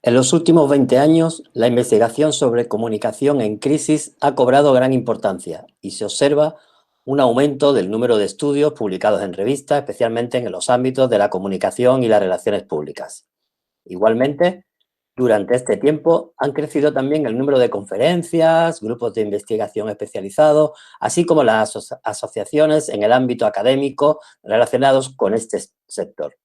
En los últimos 20 años, la investigación sobre comunicación en crisis ha cobrado gran importancia y se observa un aumento del número de estudios publicados en revistas, especialmente en los ámbitos de la comunicación y las relaciones públicas. Igualmente, durante este tiempo han crecido también el número de conferencias, grupos de investigación especializados, así como las asociaciones en el ámbito académico relacionados con este sector.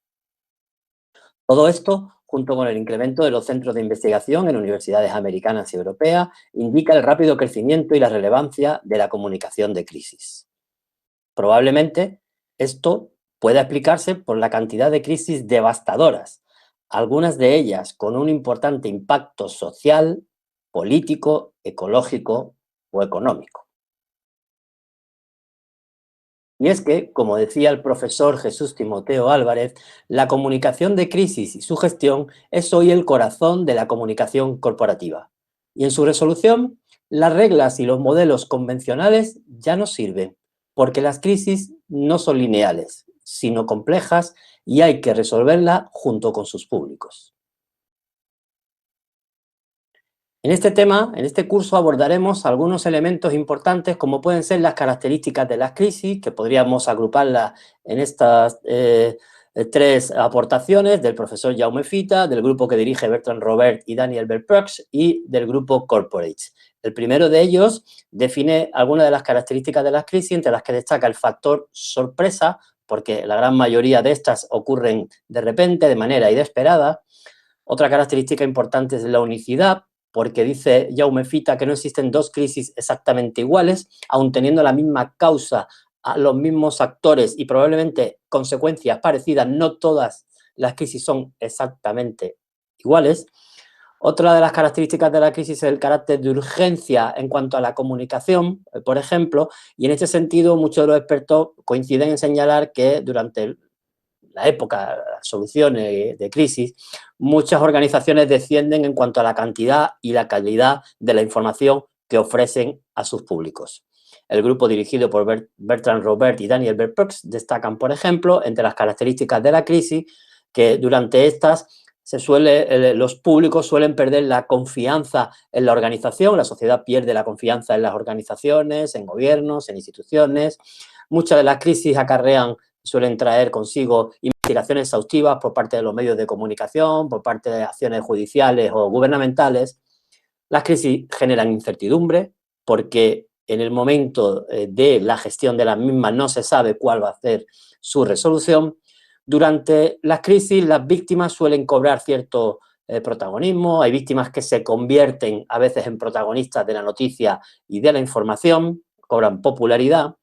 Todo esto, junto con el incremento de los centros de investigación en universidades americanas y europeas, indica el rápido crecimiento y la relevancia de la comunicación de crisis. Probablemente esto pueda explicarse por la cantidad de crisis devastadoras, algunas de ellas con un importante impacto social, político, ecológico o económico. Y es que, como decía el profesor Jesús Timoteo Álvarez, la comunicación de crisis y su gestión es hoy el corazón de la comunicación corporativa. Y en su resolución, las reglas y los modelos convencionales ya no sirven, porque las crisis no son lineales, sino complejas y hay que resolverlas junto con sus públicos. En este tema, en este curso, abordaremos algunos elementos importantes como pueden ser las características de las crisis, que podríamos agruparlas en estas tres aportaciones del profesor Jaume Fita, del grupo que dirige Bertrand Robert y Daniel Belperx y del grupo Corporates. El primero de ellos define algunas de las características de las crisis, entre las que destaca el factor sorpresa, porque la gran mayoría de estas ocurren de repente, de manera inesperada. Otra característica importante es la unicidad, porque dice Jaume Fita que no existen dos crisis exactamente iguales, aun teniendo la misma causa, a los mismos actores y probablemente consecuencias parecidas, no todas las crisis son exactamente iguales. Otra de las características de la crisis es el carácter de urgencia en cuanto a la comunicación, por ejemplo, y en este sentido muchos de los expertos coinciden en señalar que durante la época, las soluciones de crisis, muchas organizaciones descienden en cuanto a la cantidad y la calidad de la información que ofrecen a sus públicos. El grupo dirigido por Bertrand Robert y Daniel Belperx destacan, por ejemplo, entre las características de la crisis, que durante estas los públicos suelen perder la confianza en la organización, la sociedad pierde la confianza en las organizaciones, en gobiernos, en instituciones. Muchas de las crisis suelen traer consigo investigaciones exhaustivas por parte de los medios de comunicación, por parte de acciones judiciales o gubernamentales. Las crisis generan incertidumbre porque en el momento de la gestión de las mismas no se sabe cuál va a ser su resolución. Durante las crisis, las víctimas suelen cobrar cierto protagonismo, hay víctimas que se convierten a veces en protagonistas de la noticia y de la información, cobran popularidad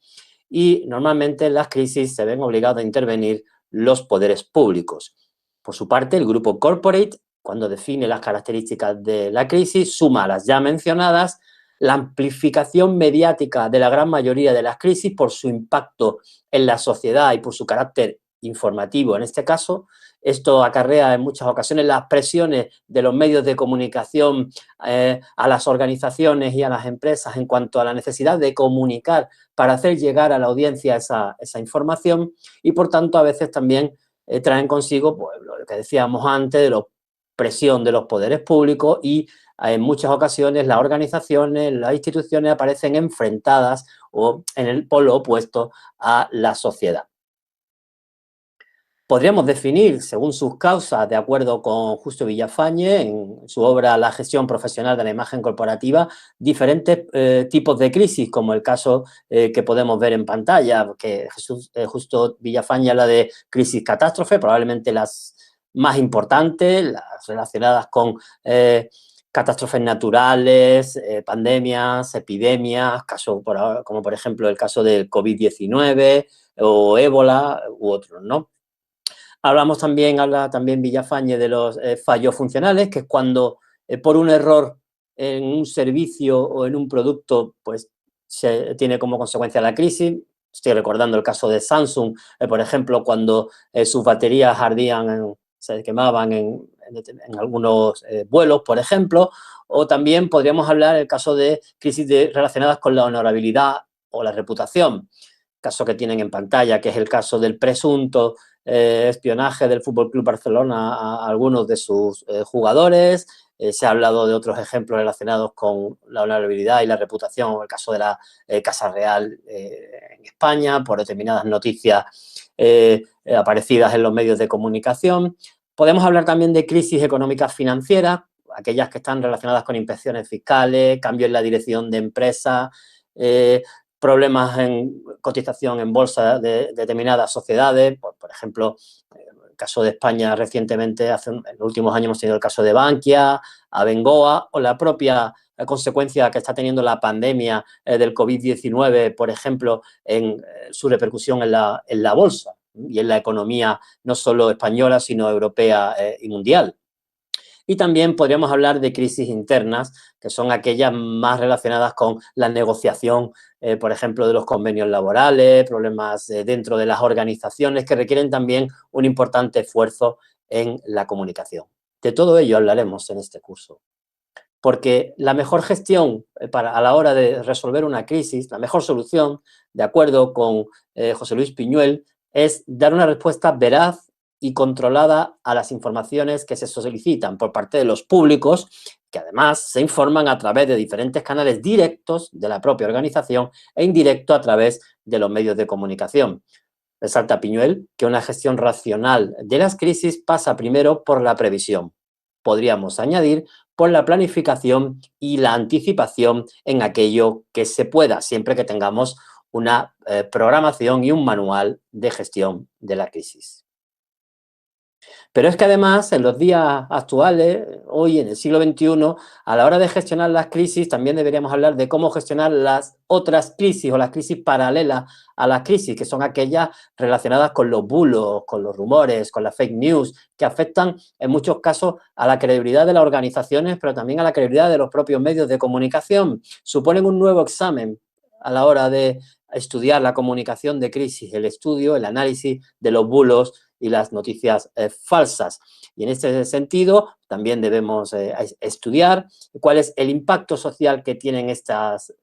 y normalmente en las crisis se ven obligados a intervenir los poderes públicos. Por su parte, el grupo Corporate, cuando define las características de la crisis, suma a las ya mencionadas la amplificación mediática de la gran mayoría de las crisis por su impacto en la sociedad y por su carácter informativo en este caso. Esto acarrea en muchas ocasiones las presiones de los medios de comunicación a las organizaciones y a las empresas en cuanto a la necesidad de comunicar para hacer llegar a la audiencia esa información y, por tanto, a veces también traen consigo pues, lo que decíamos antes de la presión de los poderes públicos y en muchas ocasiones las organizaciones, las instituciones aparecen enfrentadas o en el polo opuesto a la sociedad. Podríamos definir, según sus causas, de acuerdo con Justo Villafañe, en su obra La gestión profesional de la imagen corporativa, diferentes tipos de crisis, como el caso que podemos ver en pantalla, que Justo Villafañe habla de crisis catástrofe, probablemente las más importantes, las relacionadas con catástrofes naturales, pandemias, epidemias, como por ejemplo el caso del COVID-19 o ébola u otros, ¿no? Habla también Villafañe de los fallos funcionales, que es cuando por un error en un servicio o en un producto, pues se tiene como consecuencia la crisis. Estoy recordando el caso de Samsung, por ejemplo, cuando sus baterías ardían, se quemaban en algunos vuelos, por ejemplo, o también podríamos hablar del caso de crisis relacionadas con la honorabilidad o la reputación, caso que tienen en pantalla, que es el caso del presunto espionaje del Fútbol Club Barcelona a algunos de sus jugadores. Se ha hablado de otros ejemplos relacionados con la honorabilidad y la reputación, el caso de la Casa Real en España, por determinadas noticias aparecidas en los medios de comunicación. Podemos hablar también de crisis económicas financieras, aquellas que están relacionadas con inspecciones fiscales, cambio en la dirección de empresas, problemas en cotización en bolsa de determinadas sociedades, por ejemplo, el caso de España recientemente, en los últimos años hemos tenido el caso de Bankia, Abengoa o la propia consecuencia que está teniendo la pandemia del COVID-19, por ejemplo, en su repercusión en la bolsa y en la economía no solo española, sino europea y mundial. Y también podríamos hablar de crisis internas, que son aquellas más relacionadas con la negociación, por ejemplo, de los convenios laborales, problemas dentro de las organizaciones que requieren también un importante esfuerzo en la comunicación. De todo ello hablaremos en este curso. Porque la mejor gestión a la hora de resolver una crisis, la mejor solución, de acuerdo con José Luis Piñuel, es dar una respuesta veraz y controlada a las informaciones que se solicitan por parte de los públicos, que además se informan a través de diferentes canales directos de la propia organización e indirecto a través de los medios de comunicación. Resalta Piñuel que una gestión racional de las crisis pasa primero por la previsión. Podríamos añadir por la planificación y la anticipación en aquello que se pueda, siempre que tengamos una programación y un manual de gestión de la crisis. Pero es que además, en los días actuales, hoy en el siglo XXI, a la hora de gestionar las crisis, también deberíamos hablar de cómo gestionar las otras crisis o las crisis paralelas a las crisis, que son aquellas relacionadas con los bulos, con los rumores, con las fake news, que afectan en muchos casos a la credibilidad de las organizaciones, pero también a la credibilidad de los propios medios de comunicación. Suponen un nuevo examen a la hora de estudiar la comunicación de crisis, el estudio, el análisis de los bulos y las noticias falsas. Y en este sentido, también debemos estudiar cuál es el impacto social que tienen estas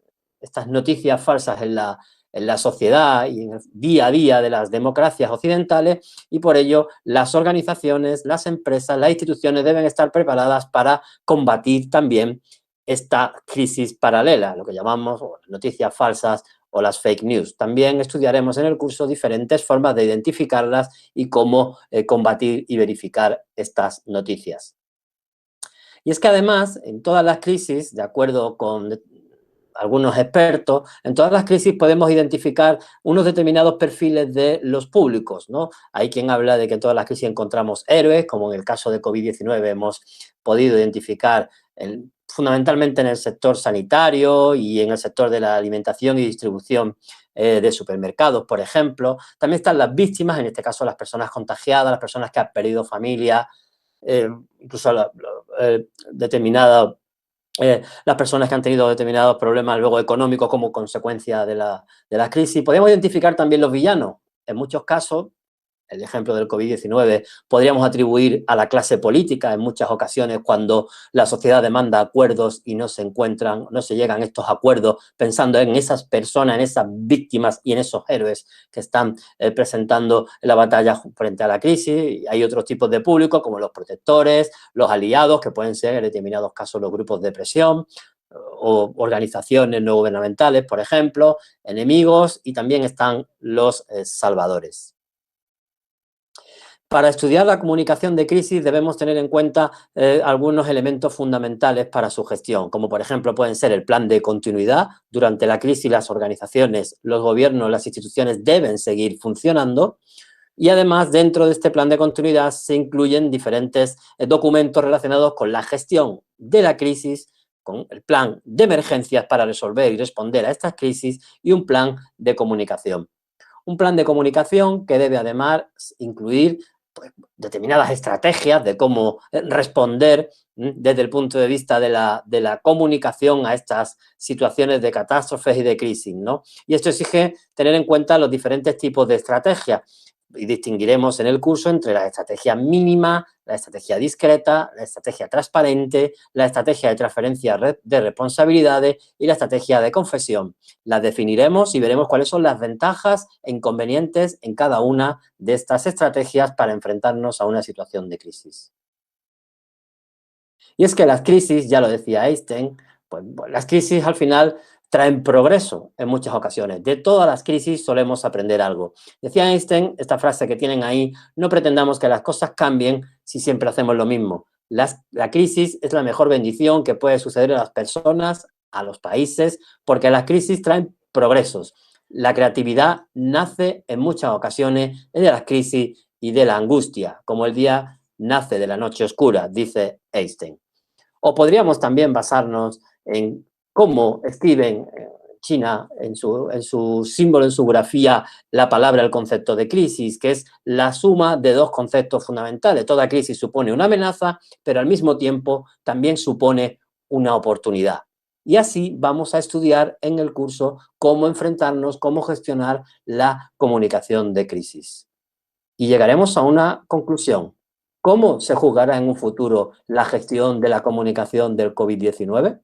noticias falsas en la sociedad y en el día a día de las democracias occidentales, y por ello las organizaciones, las empresas, las instituciones deben estar preparadas para combatir también esta crisis paralela, lo que llamamos noticias falsas o las fake news. También estudiaremos en el curso diferentes formas de identificarlas y cómo combatir y verificar estas noticias. Y es que además, en todas las crisis, de acuerdo con algunos expertos, en todas las crisis podemos identificar unos determinados perfiles de los públicos, ¿no? Hay quien habla de que en todas las crisis encontramos héroes, como en el caso de COVID-19 hemos podido identificar fundamentalmente en el sector sanitario y en el sector de la alimentación y distribución de supermercados, por ejemplo. También están las víctimas, en este caso las personas contagiadas, las personas que han perdido familia, incluso las personas que han tenido determinados problemas luego económicos como consecuencia de la crisis. Podemos identificar también los villanos. En muchos casos, el ejemplo del COVID-19, podríamos atribuir a la clase política en muchas ocasiones cuando la sociedad demanda acuerdos y no se llegan a estos acuerdos pensando en esas personas, en esas víctimas y en esos héroes que están presentando la batalla frente a la crisis. Y hay otros tipos de público como los protectores, los aliados, que pueden ser en determinados casos los grupos de presión, o organizaciones no gubernamentales, por ejemplo, enemigos, y también están los salvadores. Para estudiar la comunicación de crisis debemos tener en cuenta algunos elementos fundamentales para su gestión, como por ejemplo pueden ser el plan de continuidad. Durante la crisis las organizaciones, los gobiernos, las instituciones deben seguir funcionando, y además dentro de este plan de continuidad se incluyen diferentes documentos relacionados con la gestión de la crisis, con el plan de emergencias para resolver y responder a estas crisis y un plan de comunicación. Un plan de comunicación que debe además incluir determinadas estrategias de cómo responder desde el punto de vista de la comunicación a estas situaciones de catástrofes y de crisis, ¿no? Y esto exige tener en cuenta los diferentes tipos de estrategias. y distinguiremos en el curso entre la estrategia mínima, la estrategia discreta, la estrategia transparente, la estrategia de transferencia de responsabilidades y la estrategia de confesión. Las definiremos y veremos cuáles son las ventajas e inconvenientes en cada una de estas estrategias para enfrentarnos a una situación de crisis. Y es que las crisis, ya lo decía Einstein, pues las crisis al final traen progreso en muchas ocasiones. De todas las crisis solemos aprender algo. Decía Einstein, esta frase que tienen ahí, no pretendamos que las cosas cambien si siempre hacemos lo mismo. La crisis es la mejor bendición que puede suceder a las personas, a los países, porque las crisis traen progresos. La creatividad nace en muchas ocasiones de las crisis y de la angustia, como el día nace de la noche oscura, dice Einstein. O podríamos también basarnos en cómo escriben China en su símbolo, en su grafía, la palabra, el concepto de crisis, que es la suma de dos conceptos fundamentales. Toda crisis supone una amenaza, pero al mismo tiempo también supone una oportunidad. Y así vamos a estudiar en el curso cómo enfrentarnos, cómo gestionar la comunicación de crisis. Y llegaremos a una conclusión. ¿Cómo se juzgará en un futuro la gestión de la comunicación del COVID-19?